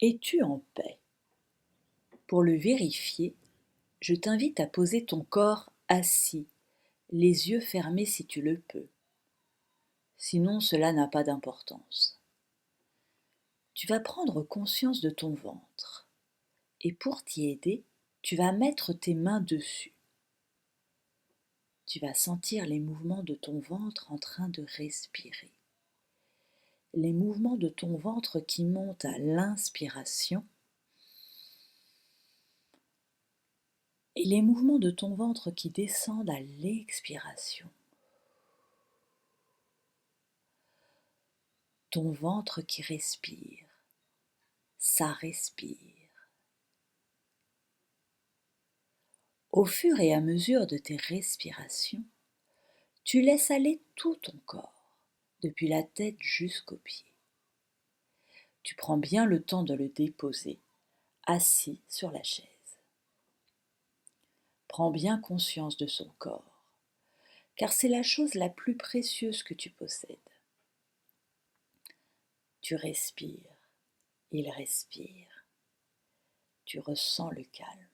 Es-tu en paix? Pour le vérifier, je t'invite à poser ton corps assis, les yeux fermés si tu le peux. Sinon, cela n'a pas d'importance. Tu vas prendre conscience de ton ventre et pour t'y aider, tu vas mettre tes mains dessus. Tu vas sentir les mouvements de ton ventre en train de respirer. Les mouvements de ton ventre qui montent à l'inspiration et les mouvements de ton ventre qui descendent à l'expiration. Ton ventre qui respire, ça respire. Au fur et à mesure de tes respirations, tu laisses aller tout ton corps, depuis la tête jusqu'aux pieds. Tu prends bien le temps de le déposer, assis sur la chaise. Prends bien conscience de son corps, car c'est la chose la plus précieuse que tu possèdes. Tu respires, il respire, tu ressens le calme.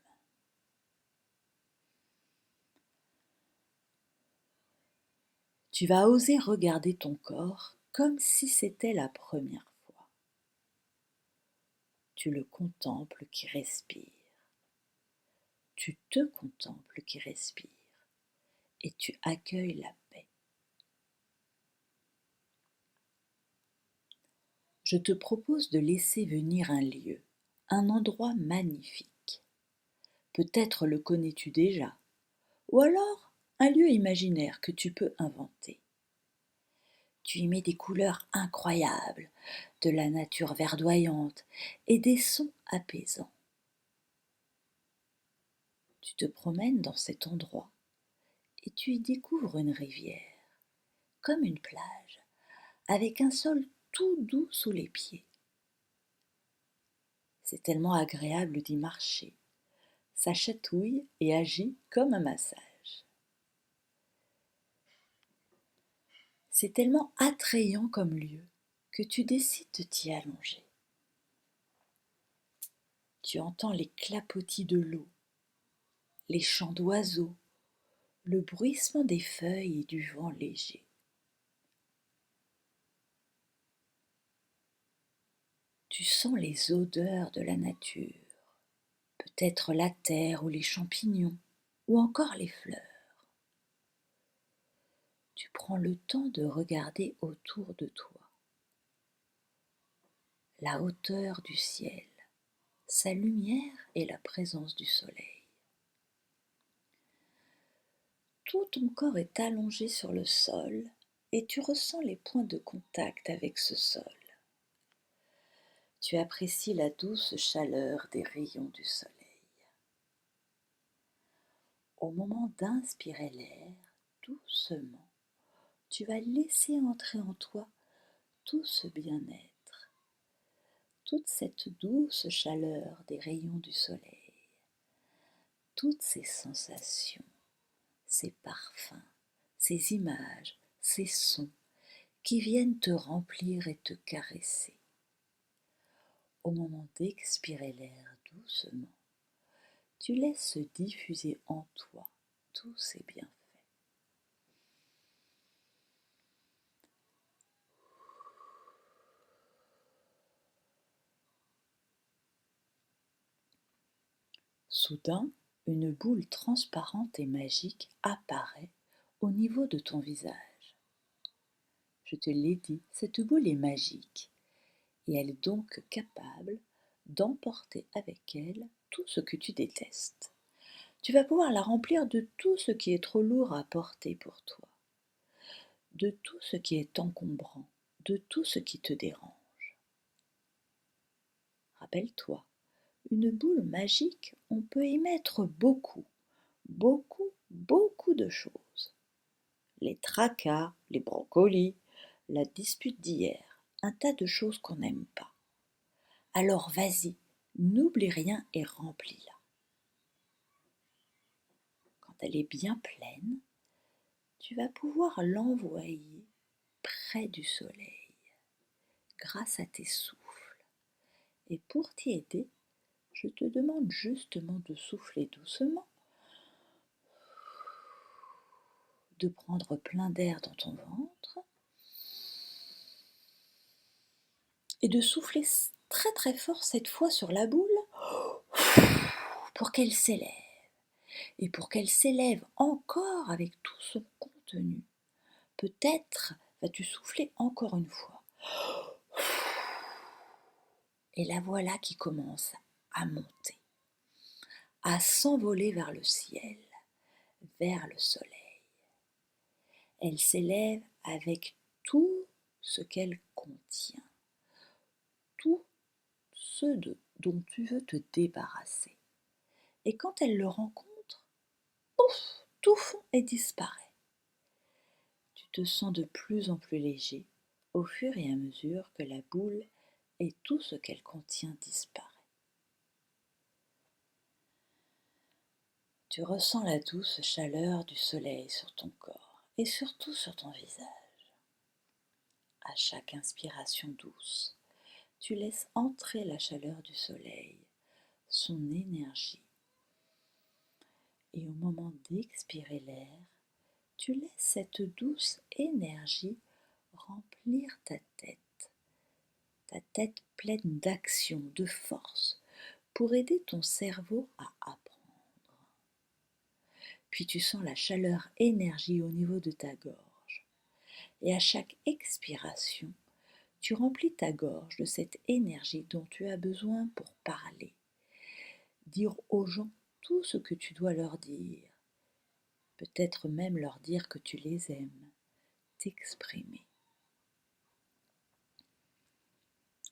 Tu vas oser regarder ton corps comme si c'était la première fois. Tu le contemples qui respire. Tu te contemples qui respire et tu accueilles la paix. Je te propose de laisser venir un lieu, un endroit magnifique. Peut-être le connais-tu déjà, ou alors un lieu imaginaire que tu peux inventer. Tu y mets des couleurs incroyables, de la nature verdoyante et des sons apaisants. Tu te promènes dans cet endroit et tu y découvres une rivière, comme une plage, avec un sol tout doux sous les pieds. C'est tellement agréable d'y marcher. Ça chatouille et agit comme un massage. C'est tellement attrayant comme lieu que tu décides de t'y allonger. Tu entends les clapotis de l'eau, les chants d'oiseaux, le bruissement des feuilles et du vent léger. Tu sens les odeurs de la nature, peut-être la terre ou les champignons, ou encore les fleurs. Tu prends le temps de regarder autour de toi. La hauteur du ciel, sa lumière et la présence du soleil. Tout ton corps est allongé sur le sol et tu ressens les points de contact avec ce sol. Tu apprécies la douce chaleur des rayons du soleil. Au moment d'inspirer l'air, doucement, tu vas laisser entrer en toi tout ce bien-être, toute cette douce chaleur des rayons du soleil, toutes ces sensations, ces parfums, ces images, ces sons qui viennent te remplir et te caresser. Au moment d'expirer l'air doucement, tu laisses diffuser en toi tous ces bienfaits. Soudain, une boule transparente et magique apparaît au niveau de ton visage. Je te l'ai dit, cette boule est magique et elle est donc capable d'emporter avec elle tout ce que tu détestes. Tu vas pouvoir la remplir de tout ce qui est trop lourd à porter pour toi, de tout ce qui est encombrant, de tout ce qui te dérange. Rappelle-toi, une boule magique, on peut y mettre beaucoup, beaucoup, beaucoup de choses. Les tracas, les brocolis, la dispute d'hier, un tas de choses qu'on n'aime pas. Alors vas-y, n'oublie rien et remplis-la. Quand elle est bien pleine, tu vas pouvoir l'envoyer près du soleil grâce à tes souffles Et pour t'y aider, je te demande justement de souffler doucement, de prendre plein d'air dans ton ventre et de souffler très très fort cette fois sur la boule pour qu'elle s'élève. Et pour qu'elle s'élève encore avec tout son contenu, peut-être vas-tu souffler encore une fois. Et la voilà qui commence à monter, à s'envoler vers le ciel, vers le soleil. Elle s'élève avec tout ce qu'elle contient, tout ce dont tu veux te débarrasser. Et quand elle le rencontre, ouf, tout fond et disparaît. Tu te sens de plus en plus léger au fur et à mesure que la boule et tout ce qu'elle contient disparaît. Tu ressens la douce chaleur du soleil sur ton corps et surtout sur ton visage. À chaque inspiration douce, tu laisses entrer la chaleur du soleil, son énergie. Et au moment d'expirer l'air, tu laisses cette douce énergie remplir ta tête pleine d'action, de force, pour aider ton cerveau à apprendre. Puis tu sens la chaleur énergie au niveau de ta gorge. Et à chaque expiration, tu remplis ta gorge de cette énergie dont tu as besoin pour parler, dire aux gens tout ce que tu dois leur dire, peut-être même leur dire que tu les aimes, t'exprimer.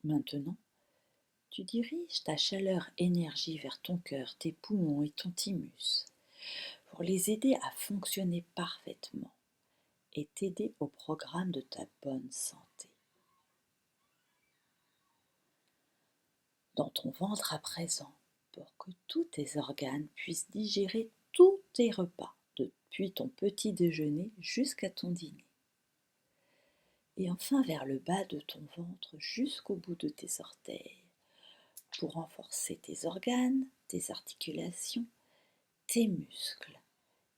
Maintenant, tu diriges ta chaleur énergie vers ton cœur, tes poumons et ton thymus pour les aider à fonctionner parfaitement et t'aider au programme de ta bonne santé. Dans ton ventre à présent, pour que tous tes organes puissent digérer tous tes repas, depuis ton petit déjeuner jusqu'à ton dîner. Et enfin vers le bas de ton ventre jusqu'au bout de tes orteils, pour renforcer tes organes, tes articulations, tes muscles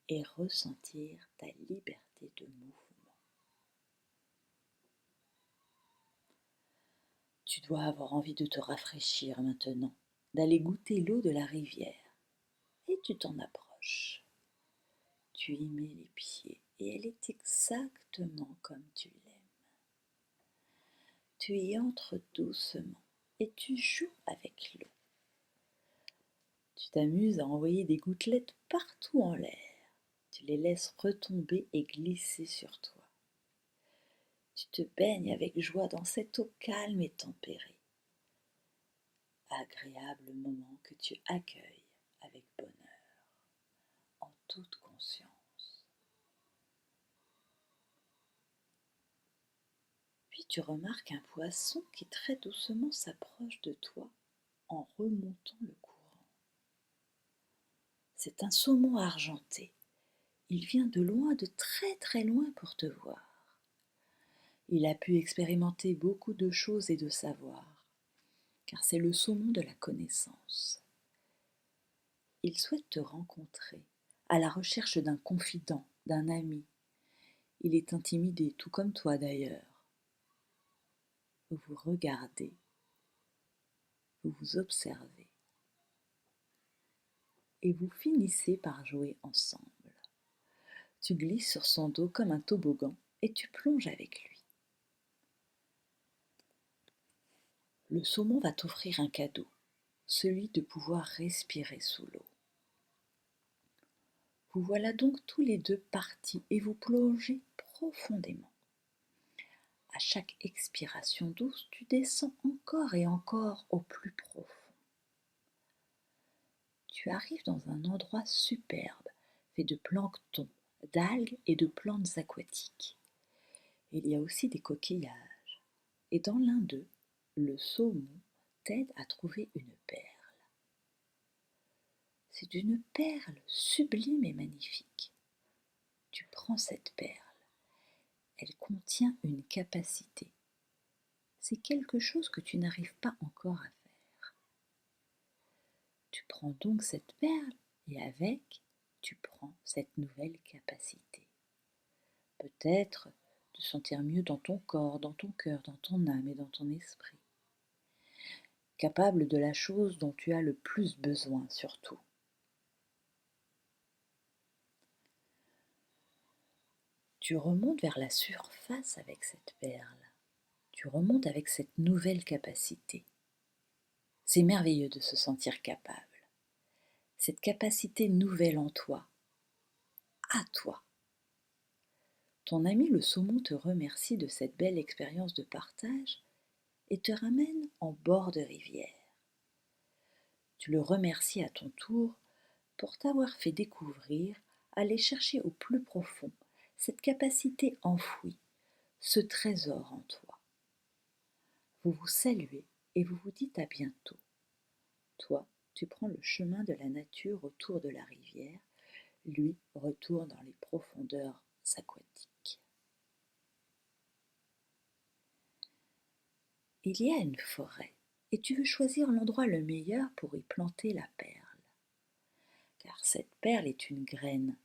et ressentir ta liberté de mouvement. Tu dois avoir envie de te rafraîchir maintenant, d'aller goûter l'eau de la rivière. Et tu t'en approches. Tu y mets les pieds et elle est exactement comme tu l'aimes. Tu y entres doucement et tu joues avec l'eau. Tu t'amuses à envoyer des gouttelettes partout en l'air. Tu les laisses retomber et glisser sur toi. Tu te baignes avec joie dans cette eau calme et tempérée. Agréable moment que tu accueilles avec bonheur, en toute conscience. Puis tu remarques un poisson qui très doucement s'approche de toi en remontant le courant. C'est un saumon argenté. Il vient de loin, de très très loin pour te voir. Il a pu expérimenter beaucoup de choses et de savoirs, car c'est le saumon de la connaissance. Il souhaite te rencontrer, à la recherche d'un confident, d'un ami. Il est intimidé, tout comme toi d'ailleurs. Vous vous regardez, vous vous observez, et vous finissez par jouer ensemble. Tu glisses sur son dos comme un toboggan et tu plonges avec lui. Le saumon va t'offrir un cadeau, celui de pouvoir respirer sous l'eau. Vous voilà donc tous les deux partis et vous plongez profondément. À chaque expiration douce, tu descends encore et encore au plus profond. Tu arrives dans un endroit superbe, fait de plancton, d'algues et de plantes aquatiques. Il y a aussi des coquillages. Et dans l'un d'eux, le saumon t'aide à trouver une perle. C'est une perle sublime et magnifique. Tu prends cette perle. Elle contient une capacité. C'est quelque chose que tu n'arrives pas encore à faire. Tu prends donc cette perle et avec, tu prends cette nouvelle capacité. Peut-être de sentir mieux dans ton corps, dans ton cœur, dans ton âme et dans ton esprit. Capable de la chose dont tu as le plus besoin surtout. Tu remontes vers la surface avec cette perle. Tu remontes avec cette nouvelle capacité. C'est merveilleux de se sentir capable. Cette capacité nouvelle en toi, à toi. Ton ami le saumon te remercie de cette belle expérience de partage et te ramène en bord de rivière. Tu le remercies à ton tour pour t'avoir fait découvrir, aller chercher au plus profond cette capacité enfouie, ce trésor en toi. Vous vous saluez et vous vous dites à bientôt. Toi, tu prends le chemin de la nature autour de la rivière, lui retourne dans les profondeurs aquatiques. Il y a une forêt et tu veux choisir l'endroit le meilleur pour y planter la perle. Car cette perle est une graine,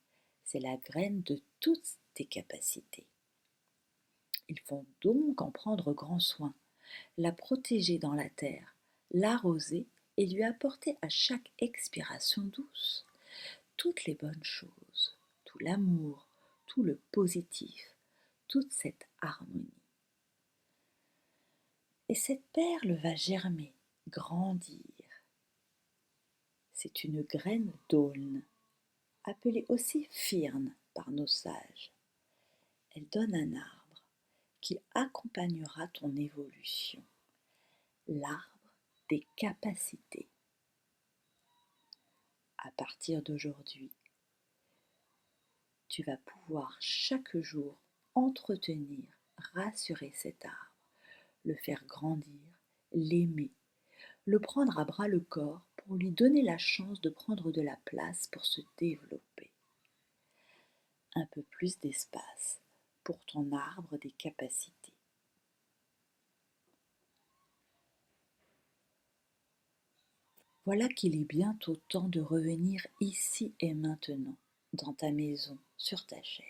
c'est la graine de toutes tes capacités. Il faut donc en prendre grand soin, la protéger dans la terre, l'arroser et lui apporter à chaque expiration douce toutes les bonnes choses, tout l'amour, tout le positif, toute cette harmonie. Et cette perle va germer, grandir. C'est une graine d'aulne, appelée aussi firne par nos sages. Elle donne un arbre qui accompagnera ton évolution, l'arbre des capacités. À partir d'aujourd'hui, tu vas pouvoir chaque jour entretenir, rassurer cet arbre, le faire grandir, l'aimer, le prendre à bras le corps pour lui donner la chance de prendre de la place pour se développer. Un peu plus d'espace pour ton arbre des capacités. Voilà qu'il est bientôt temps de revenir ici et maintenant, dans ta maison, sur ta chaise.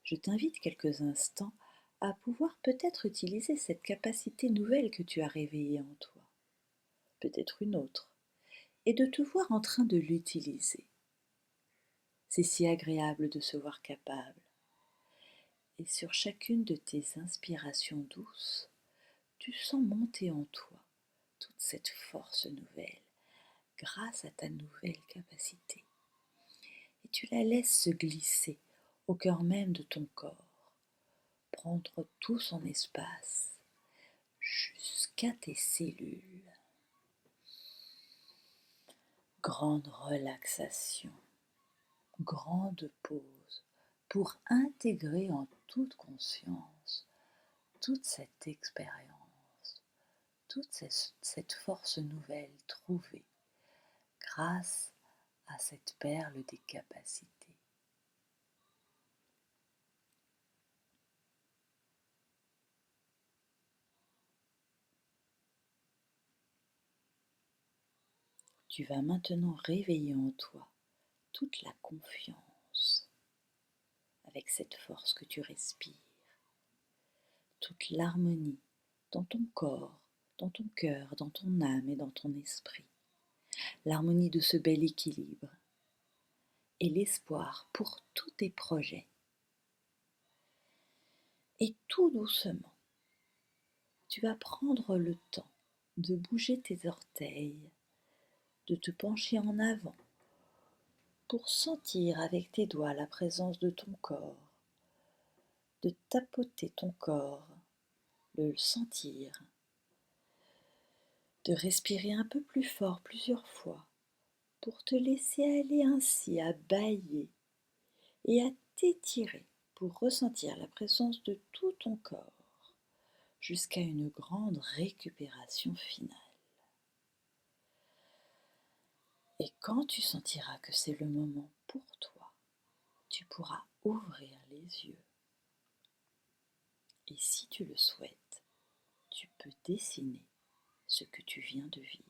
Je t'invite quelques instants à pouvoir peut-être utiliser cette capacité nouvelle que tu as réveillée en toi, peut-être une autre, et de te voir en train de l'utiliser. C'est si agréable de se voir capable. Et sur chacune de tes inspirations douces, tu sens monter en toi toute cette force nouvelle grâce à ta nouvelle capacité. Et tu la laisses se glisser au cœur même de ton corps, prendre tout son espace jusqu'à tes cellules. Grande relaxation, grande pause pour intégrer en toute conscience toute cette expérience, toute cette force nouvelle trouvée grâce à cette perle des capacités. Tu vas maintenant réveiller en toi toute la confiance avec cette force que tu respires, toute l'harmonie dans ton corps, dans ton cœur, dans ton âme et dans ton esprit, l'harmonie de ce bel équilibre et l'espoir pour tous tes projets. Et tout doucement, tu vas prendre le temps de bouger tes orteils, de te pencher en avant pour sentir avec tes doigts la présence de ton corps, de tapoter ton corps, de le sentir, de respirer un peu plus fort plusieurs fois pour te laisser aller ainsi à bâiller et à t'étirer pour ressentir la présence de tout ton corps jusqu'à une grande récupération finale. Et quand tu sentiras que c'est le moment pour toi, tu pourras ouvrir les yeux. Et si tu le souhaites, tu peux dessiner ce que tu viens de vivre.